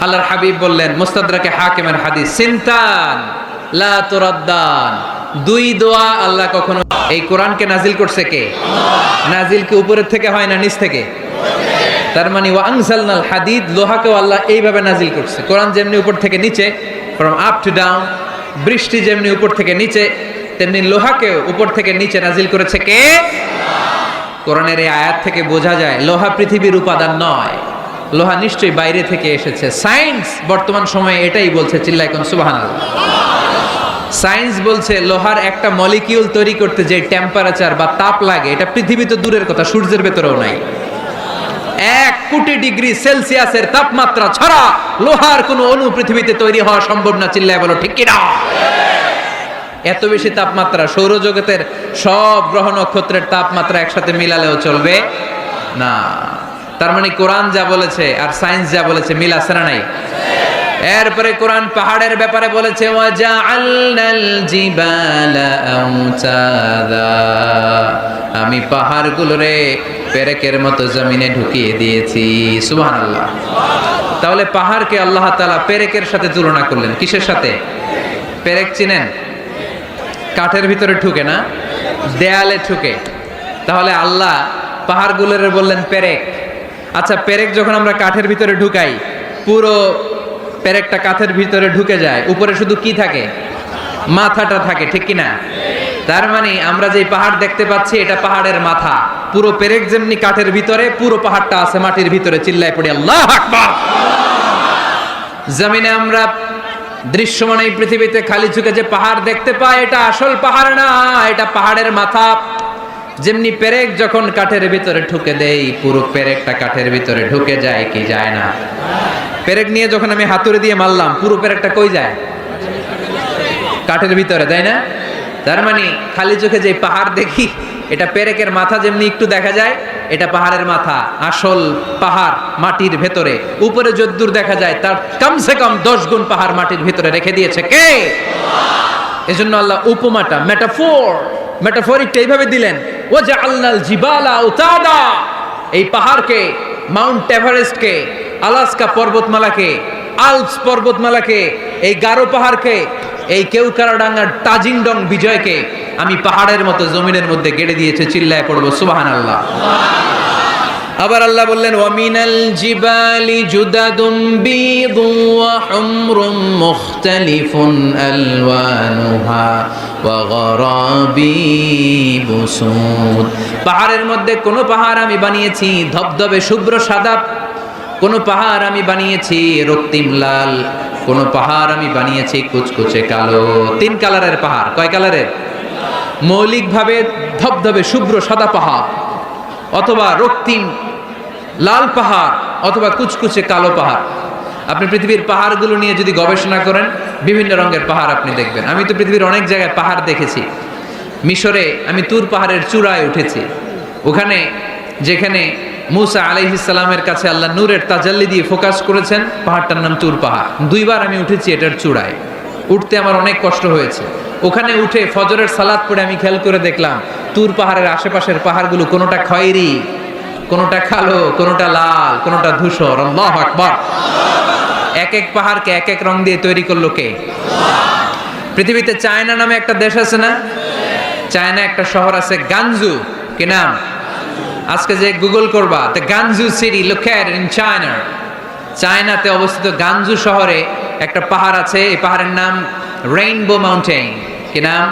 আল্লাহর হাবিব বললেন মুস্তাদরাকে হাকিমের হাদিস, সিনতান লা তুরাদ্দান, দুই দোয়া আল্লাহ কখনো। এই কোরআনকে নাজিল করছে কে? নাজিল কি উপরের থেকে হয় না নিচ থেকে? তার মানে ওয়া আনজালনাল হাদিদ, লোহাকেও আল্লাহ এইভাবে নাজিল করছে। কোরআন যেমনি উপর থেকে নিচে, ফ্রম আপ টু ডাউন, বৃষ্টি যেমনি উপর থেকে নিচে, তেমনি লোহাকেও উপর থেকে নিচে নাজিল করেছে কে? কোরআনের এই আয়াত থেকে বোঝা যায় লোহা পৃথিবীর উপাদান নয়, লোহা নিশ্চয়ই বাইরে থেকে এসেছে। সায়েন্স বর্তমান সময়ে এটাই বলছে, চিল্লায় কোন সুবহানাল্লাহ। সায়েন্স বলছে লোহার একটা মলিকিউল তৈরি করতে যে টেম্পারেচার বা তাপ লাগে, এটা পৃথিবী তো দূরের কথা, সূর্যের ভেতরেও নাই। 1 কোটি ডিগ্রি সেলসিয়াসের তাপমাত্রা ছাড়া লোহার কোনো অণু পৃথিবীতে তৈরি হওয়া সম্ভব না। চিল্লায় বলো ঠিক কিনা? এত বেশি তাপমাত্রা সৌরজগতের সব গ্রহ নক্ষত্রের তাপমাত্রা একসাথে মিলালেও চলবে না। তার মানে কোরআন যা বলেছে আর সায়েন্স যা বলেছে মিল আছে না নাই? এরপরে কোরআন পাহাড়ের ব্যাপারে বলেছে, ওয়াজআলনাল জিবালা আওতাদা, আমি পাহাড়গুলোরে পেরেকের মতো জমিনে ঢুকিয়ে দিয়েছি। সুবহানাল্লাহ। তাহলে পাহাড়কে আল্লাহ তাআলা পেরেকের সাথে তুলনা করলেন। কিসের সাথে? পেরেক চিনেন? কাঠের ভিতরে ঢুকে না, দেয়ালে ঢুকে। তাহলে আল্লাহ পাহাড়গুলোরে বললেন পেরেক। আচ্ছা, পেরেক যখন আমরা কাঠের ভিতরে ঢুকাই, পুরো পেরেকটা কাঠের ভিতরে ঢুকে যায়, উপরে শুধু কি থাকে? মাথাটা থাকে, ঠিক কিনা? তার মানে আমরা যে পাহাড় দেখতে পাচ্ছি এটা পাহাড়ের মাথা। পুরো পেরেক যেমনি কাঠের ভিতরে, পুরো পাহাড়টা আছে মাটির ভিতরে। চিল্লায় পড়ি আল্লাহু আকবার। জমিনে আমরা দৃশ্যমান এই পৃথিবীতে খালি চোখে যে পাহাড় দেখতে পাই, এটা আসল পাহাড় না, এটা পাহাড়ের মাথা। যেমনি পেরেক যখন কাঠের ভিতরে ঢুকে দেই, পুরো পেরেকটা কাঠের ভিতরে ঢুকে যায় কি যায় না? পেরেক নিয়ে যখন আমি হাতুড়ি দিয়ে মারলাম, পুরো পেরেকটা কই যায়? কাঠের ভিতরে, তাই না? তার মানে খালি চোখে যে পাহাড় দেখি, এটা পেরেকের মাথা যেমনি একটু দেখা যায়, এটা পাহাড়ের মাথা। আসল পাহাড় মাটির ভেতরে, উপরে যদ্দূর দেখা যায় তার কমসে কম 10 গুণ পাহাড় মাটির ভিতরে রেখে দিয়েছে কে? এজন্য আল্লাহ উপমাটা, মেটাফরিকটা এইভাবে দিলেন, ওয়াজআলনাল জিবালা আওতাদা, এই পাহাড়কে, মাউন্ট এভারেস্টকে, আলাস্কা পর্বতমালাকে, আল্পস পর্বতমালাকে, এই গারো পাহাড়কে, এই কেউকারাডাঙ্গার তাজিংডং বিজয়কে আমি পাহাড়ের মতো জমিনের মধ্যে গেড়ে দিয়েছে। চিল্লায় পড়বো সুবহানাল্লাহ। আবার আল্লাহ বললেন, ওয়ামিনাল জিবালি জুদাদুম বীদুন ওয়া হুমরুম মুখতালিফুন আলওয়ানুহা ওয়া গরাবিবু সুদ, পাহাড়ের মধ্যে কোন পাহাড় আমি বানিয়েছি ধবধবে শুভ্র সাদা, কোন পাহাড় আমি বানিয়েছি রক্তিম লাল, কোন পাহাড় আমি বানিয়েছি কুচকুচে কালো। 3 কালারের পাহাড়। কয় কালারের? মৌলিকভাবে ধবধবে শুভ্র সাদা পাহাড়, অথবা রক্তিম লাল পাহাড়, অথবা কুচকুচে কালো পাহাড়। আপনি পৃথিবীর পাহাড়গুলো নিয়ে যদি গবেষণা করেন, বিভিন্ন রঙের পাহাড় আপনি দেখবেন। আমি তো পৃথিবীর অনেক জায়গায় পাহাড় দেখেছি। মিশরে আমি তুর পাহাড়ের চূড়ায় উঠেছি। ওখানে যেখানে মুসা আলাইহিস সালামের কাছে আল্লাহ নূরের তাজাল্লি দিয়ে ফোকাস করেছেন, পাহাড়টার নাম তুর পাহাড়। 2 বার আমি উঠেছি এটার চূড়ায়। উঠতে আমার অনেক কষ্ট হয়েছে। ওখানে উঠে ফজরের সালাত পড়ে আমি খেয়াল করে দেখলাম তুর পাহাড়ের আশেপাশের পাহাড়গুলো কোনোটা খয়েরি, কোনোটা কালো, কোনোটা লাল, কোনোটা ধূসর। আল্লাহু আকবার। এক এক পাহাড়কে এক এক রং দিয়ে তৈরি করলো কে? পৃথিবীতে চায়না নামে একটা দেশ আছে না? চায়না একটা শহর আছে গানজু। কি নাম? আজকে যে গুগল করবা, the গানজু city located in China, চায়নাতে অবস্থিত গানজু শহরে একটা পাহাড় আছে। এই পাহাড়ের নাম রেইনবো মাউন্টেন। কি নাম?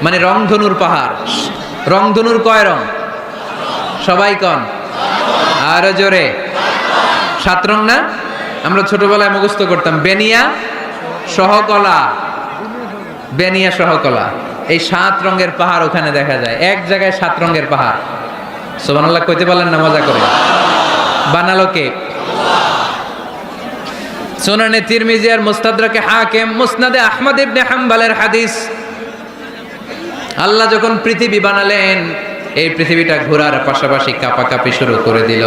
মানে রংধনুর পাহাড়। রংধনুর কয় রং? সবাই কন, আরো জোরে। 7 রং না? আমরা ছোটবেলায় মুখস্থ করতাম, বেনিয়া সহকলা, বেনিয়া সহকলা। এই 7 রঙের পাহাড় ওখানে দেখা যায়। এক জায়গায় 7 রঙের পাহাড়। সুবহানাল্লাহ কইতে পারলেন না? মজা করে বানালো কে? সুনানে তিরমিজি আর মুস্তাদরাকে হাকিম, মুসনাদে আহমদ ইবনে হাম্বলের হাদিস। আল্লাহ যখন পৃথিবী বানালেন, এই পৃথিবীটা ঘোরার পাশাপাশি কাঁপাকাঁপি শুরু করে দিল।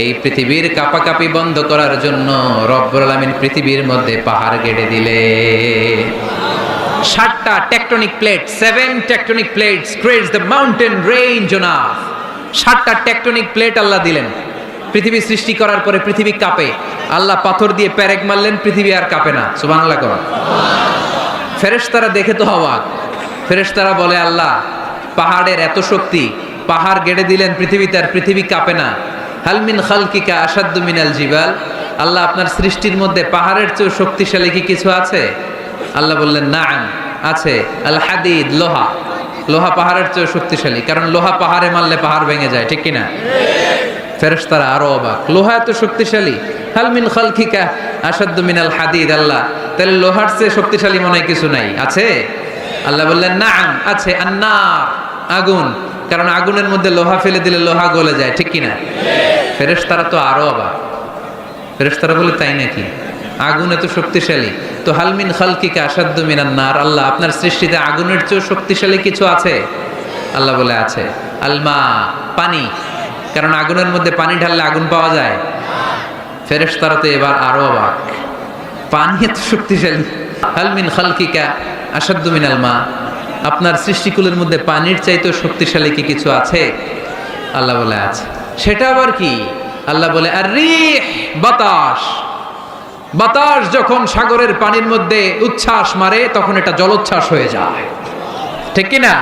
এই পৃথিবীর কাঁপাকাঁপি বন্ধ করার জন্য রব্বুল আলামিন পৃথিবীর মধ্যে পাহাড় গেড়ে দিলেন। 7টা tectonic plate, 7 tectonic plates creates the mountain range on earth. 7টা টেকটনিক প্লেট আল্লাহ দিলেন। পৃথিবী সৃষ্টি করার পরে পৃথিবী কাঁপে, আল্লাহ পাথর দিয়ে পেরেক মারলেন, পৃথিবী আর কাঁপে না। সুবহানাল্লাহ কর। ফেরেশতারা দেখে তো অবাক। ফেরেশতারা বলে, আল্লাহ পাহাড়ের এত শক্তি, পাহাড় গেড়ে দিলেন পৃথিবীতে, আর পৃথিবী কাঁপে না। হাল মিন খালকিকা আসাদ্দু মিনাল জিবাল, আল্লাহ আপনার সৃষ্টির মধ্যে পাহাড়ের চেয়ে শক্তিশালী কি কিছু আছে? আল্লাহ বললেন, নাআম, আছে। আল হাদিদ, লোহা। লোহা পাহাড়ের চেয়ে শক্তিশালী, কারণ লোহা পাহাড়ে মারলে পাহাড় ভেঙে যায়, ঠিক কিনা? ফেরেশতারা আরো অবাক, লোহা এত শক্তিশালী? হাল মিন খালকিকা আসাদ্দু মিনাল হাদিদ, আল্লাহ তাহলে লোহার চেয়ে শক্তিশালী মনে হয় কিছু নাই, আছে? আল্লাহ বললেন, নাআম, আছে। আন্নার, আগুন, কারণ আগুনের মধ্যে লোহা ফেলে দিলে লোহা গলে যায়, ঠিক কিনা? ফেরেশতারা তো আরো অবাক। ফেরেশতারা বলে, তাই নাকি? আগুন এত শক্তিশালী, তো হাল মিন খালকিকা আসাদ্দু মিনান নার, আল্লাহ আপনার সৃষ্টিতে আগুনের চেয়ে শক্তিশালী কিছু আছে? আল্লাহ বলে, আছে। আলমা, পানি, কারণ আগুনের মধ্যে পানি ঢাললে আগুন পাওয়া যায়। ফেরেশতারা তো এবার আরো অবাক, পানি এত শক্তিশালী? হাল মিন খালকিকা আসাদ্দু মিনাল মা, আপনার সৃষ্টিকুলের মধ্যে পানির চাইতেও শক্তিশালী কি কিছু আছে? আল্লাহ বলে, আছে। সেটা আবার কি? আল্লাহ বলে, আর রিহ, বাতাস। বাতাস যখন সাগরের পানির মধ্যে উচ্ছ্বাস মারে তখন এটা জলোচ্ছ্বাস হয়ে যায়, ঠিক কিনা?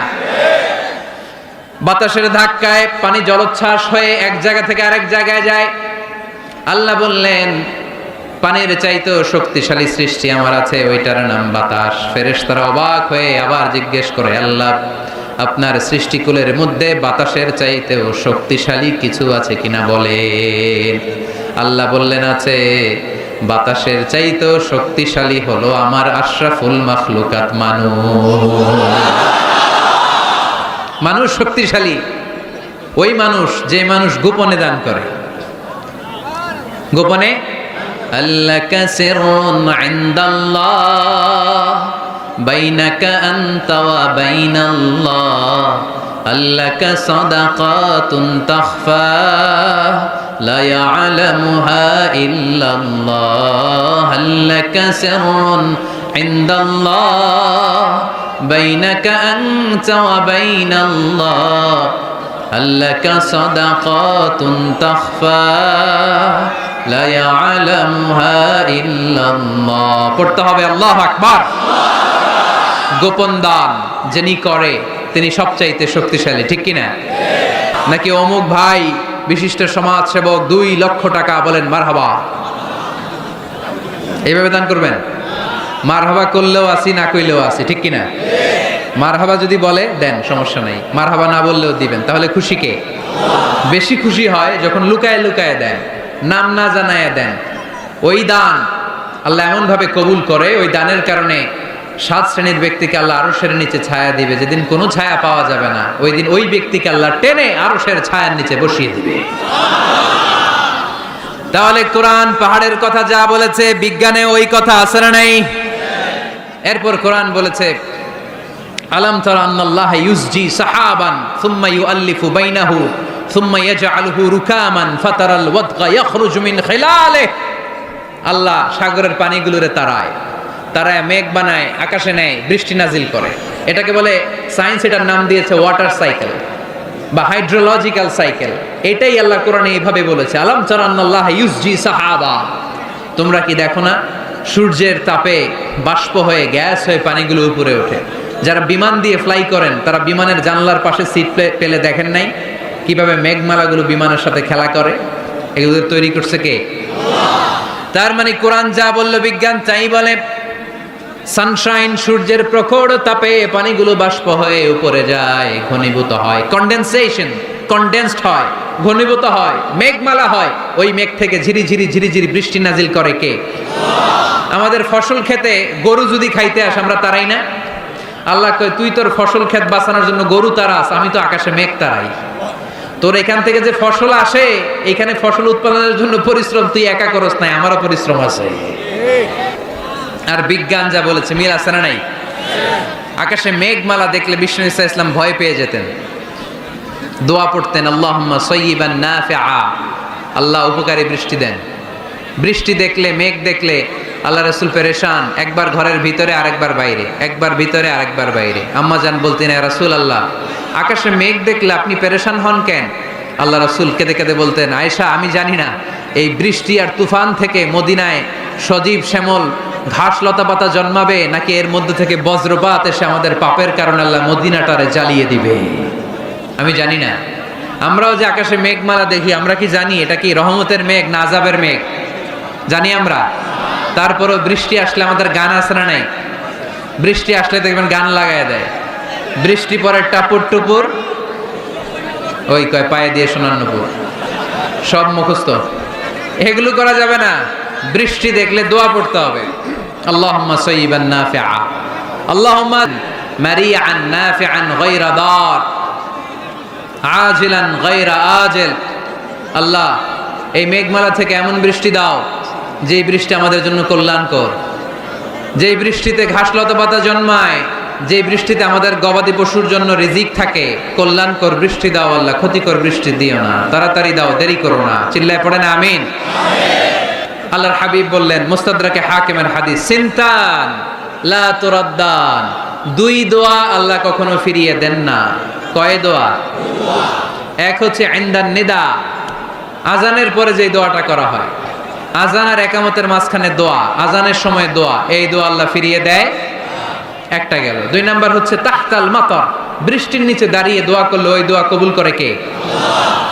বাতাসের ধাক্কায় পানি জলোচ্ছ্বাস হয়ে এক জায়গা থেকে আরেক জায়গায় যায়। আল্লাহ বললেন, পানির চাইতেও শক্তিশালী সৃষ্টি আমার আছে, ওইটার নাম বাতাস। ফেরেশতারা অবাক হয়ে আবার জিজ্ঞেস করে, আল্লাহ আপনার সৃষ্টিকুলের মধ্যে বাতাসের চাইতেও শক্তিশালী কিছু আছে কিনা বলেন। আল্লাহ বললেন, আছে। বাতাসের চাইতেও শক্তিশালী হলো আমার আশরাফুল মাখলুকাত, মানুষ শক্তিশালী। ওই মানুষ, যে মানুষ গোপনে দান করে। গোপনে আল্লাকা সিররুন ইনদাল্লাহ বাইনাকা আনতা ওয়া বাইনাল্লাহ, আল্লাকা সাদাকাতুন তাখফা লা ইয়ালামুহা ইল্লাল্লাহ, আল্লাকা সিররুন ইনদাল্লাহ বাইনাকা আনতা ওয়া বাইনাল্লাহ, আল্লাকা সাদাকাতুন তাখফা লা ইয়ালামুহা ইল্লাল্লাহ। পড়তে হবে আল্লাহু আকবার। গোপন দান যিনি করে তিনি সবচাইতে শক্তিশালী, ঠিক কিনা? নাকি অমুক ভাই বিশিষ্ট সমাজ সেবক 2 লক্ষ টাকা, বলেন মারহাবা, এইভাবে দান করবেন? মারহাবা করলেও আসি, না কইলেও আসি, ঠিক কিনা? মারহাবা যদি বলে দেন, সমস্যা নাই। মারহাবা না বললেও দিবেন। তাহলে খুশি কে? বেশি খুশি হয় যখন লুকায় লুকায় দেন, নাম না জানায় দেন। ওই দান আল্লাহ এমন ভাবে কবুল করে, ওই দানের কারণে 7 শ্রেণীর ব্যক্তিকে আল্লাহ আরশের নিচে ছায়া দিবে, যেদিন কোনো ছায়া পাওয়া যাবে না, ওই দিন ওই ব্যক্তিকে আল্লাহ টেনে আরশের ছায়ার নিচে বসিয়ে দিবে। তাহলে কোরআন পাহাড়ের কথা যা বলেছে, বিজ্ঞানে ওই কথা আছে না নাই? এরপর কোরআন বলেছে, আলাম তারা আন্নাল্লাহ ইউসজি সাহাবান সুম্মা ইউআল্লিফু বাইনাহু সুম্মা ইয়াজআলুহু রুকামান ফাতারাল ওয়াদকা ইয়াখরুজু মিন খিলালিহি, আল্লাহ সাগরের পানিগুলোরে তারায় মেঘ বানায়, আকাশে নেয়, বৃষ্টি নাজিল করে। এটাকে বলে, সায়েন্স এটার নাম দিয়েছে ওয়াটার সাইকেল বা হাইড্রোলজিক্যাল সাইকেল। এটাই আল্লাহ কোরআনে এইভাবে বলেছে, আলাম তারা আন্নাল্লাহ ইউসজি সাহাবা, তোমরা কি দেখো না সূর্যের তাপে বাষ্প হয়ে, গ্যাস হয়ে পানিগুলো উপরে ওঠে। যারা বিমান দিয়ে ফ্লাই করেন তারা বিমানের জানলার পাশে সিট পেলে দেখেন নাই কিভাবে মেঘমালাগুলো বিমানের সাথে খেলা করে? এগুলো তৈরি করছে কে? তার মানে কোরআন যা বলল বিজ্ঞান তাই বলে। সানশাইন, সূর্যের প্রখর তাপে পানিগুলো বাষ্প হয়ে উপরে যায়, ঘনীভূত হয়, কন্ডেন্সড হয়, ঘনীভূত হয়, মেঘমালা হয়। ওই মেঘ থেকে ঝিরি ঝিরি বৃষ্টি নাজিল করে কে? আমাদের ফসল খেতে গরু যদি খাইতে আসে, আমরা তারাই না? আল্লাহ কয়, তুই তোর ফসল ক্ষেত বাঁচানোর জন্য গরু তারাস, আমি তো আকাশে মেঘ তারাই। তোর এখান থেকে যে ফসল আসে, এখানে ফসল উৎপাদনের জন্য পরিশ্রম তুই একা করস নাই, আমারও পরিশ্রম আছে। আর বিজ্ঞান যা বলেছে মিল আছে না নাই? আকাশে মেঘমালা দেখলে বিষ্ণু ঈসা ইসলাম ভয় পেয়ে যেতেন, দোয়া পড়তেন, আল্লাহুম্মা সাইয়্যিবান নাফিআ, আল্লাহ উপকারী বৃষ্টি দেন। বৃষ্টি দেখলে, মেঘ দেখলে আল্লাহ রাসূল পেরেশান, একবার ঘরের ভিতরে আরেকবার বাইরে, একবার ভিতরে আরেকবার বাইরে। আম্মা জান বলতেন, ইয়া রাসূলুল্লাহ, আকাশে মেঘ দেখলে আপনি পেরেশান হন কেন? আল্লাহ রাসূল কেঁদে কেঁদে বলতেন, আয়েশা আমি জানি না এই বৃষ্টি আর তুফান থেকে মদিনায় সজীব শ্যামল ঘাস লতা পাতা জন্মাবে নাকি এর মধ্যে থেকে বজ্রপাত এসে আমাদের পাপের কারণে আল্লাহ মদিনাটারে জ্বালিয়ে দিবে। আমি জানি না। আমরাও যে আকাশে মেঘমালা দেখি, আমরা কি জানি এটা কি রহমতের মেঘ না আযাবের মেঘ? জানি আমরা। তারপরও বৃষ্টি আসলে আমাদের গান আছে না নাই? বৃষ্টি আসলে দেখবেন গান লাগায় দেয়। বৃষ্টি পরে টাপুর টুপুর, ওই কয় পায়ে দিয়ে সোনার নুপুর, সব মুখস্থ। এগুলো করা যাবে না। বৃষ্টি দেখলে দোয়া পড়তে হবে, আল্লাহুম্মা সাইয়্যিবান নাফিআ, আল্লাহুম্মা মারিআন নাফিআন গায়রা দার, আজিলান গায়রা আজিল। আল্লাহ এই মেঘমালা থেকে এমন বৃষ্টি দাও যেই বৃষ্টি আমাদের জন্য কল্যাণকর, যেই বৃষ্টিতে ঘাস লতা পাতা জন্মায়, যে বৃষ্টিতে আমাদের গবাদি পশুর জন্য রিজিক থাকে। কল্যাণকর বৃষ্টি দাও আল্লাহ, ক্ষতিকর বৃষ্টি দিও না, তাড়াতাড়ি দাও, দেরি করো না। চিল্লায় পড়েন আমিন। আল্লাহর হাবিব বললেন, মুস্তাদরাকে হাকিমের হাদিস, সিনতান লা তুরাদ্দান, দুই দোয়া আল্লাহ কখনো ফিরিয়ে দেন না। কয় দোয়া? এক হচ্ছে ইনদান নিদা, আজানের পরে যে দোয়াটা করা হয়, আজান আর একামতের মাঝখানে দোয়া, আজানের সময় দোয়া, এই দোয়া আল্লাহ ফিরিয়ে দেয়, একটা গেল। দুই নাম্বার হচ্ছে তাহতাল মাতার, বৃষ্টির নিচে দাঁড়িয়ে দোয়া করলে ওই দোয়া কবুল করে কে?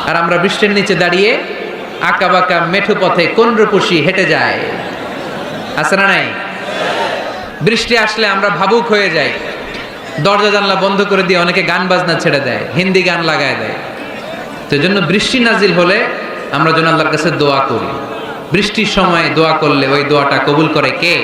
আর আমরা বৃষ্টির নিচে দাঁড়িয়ে আঁকা বাঁকা মেঠো পথে কোন রূপসী হেঁটে যায়, আছে না নাই? বৃষ্টি আসলে আমরা ভাবুক হয়ে যাই, দরজা জানলা বন্ধ করে দিয়ে অনেকে গান বাজনা ছেড়ে দেয়, হিন্দি গান লাগায় দেয়। তো জন্য বৃষ্টি নাজিল হলে আমরা যেন আল্লাহর কাছে দোয়া করি। বৃষ্টির সময় দোয়া করলে ওই দোয়াটা কবুল করে কে?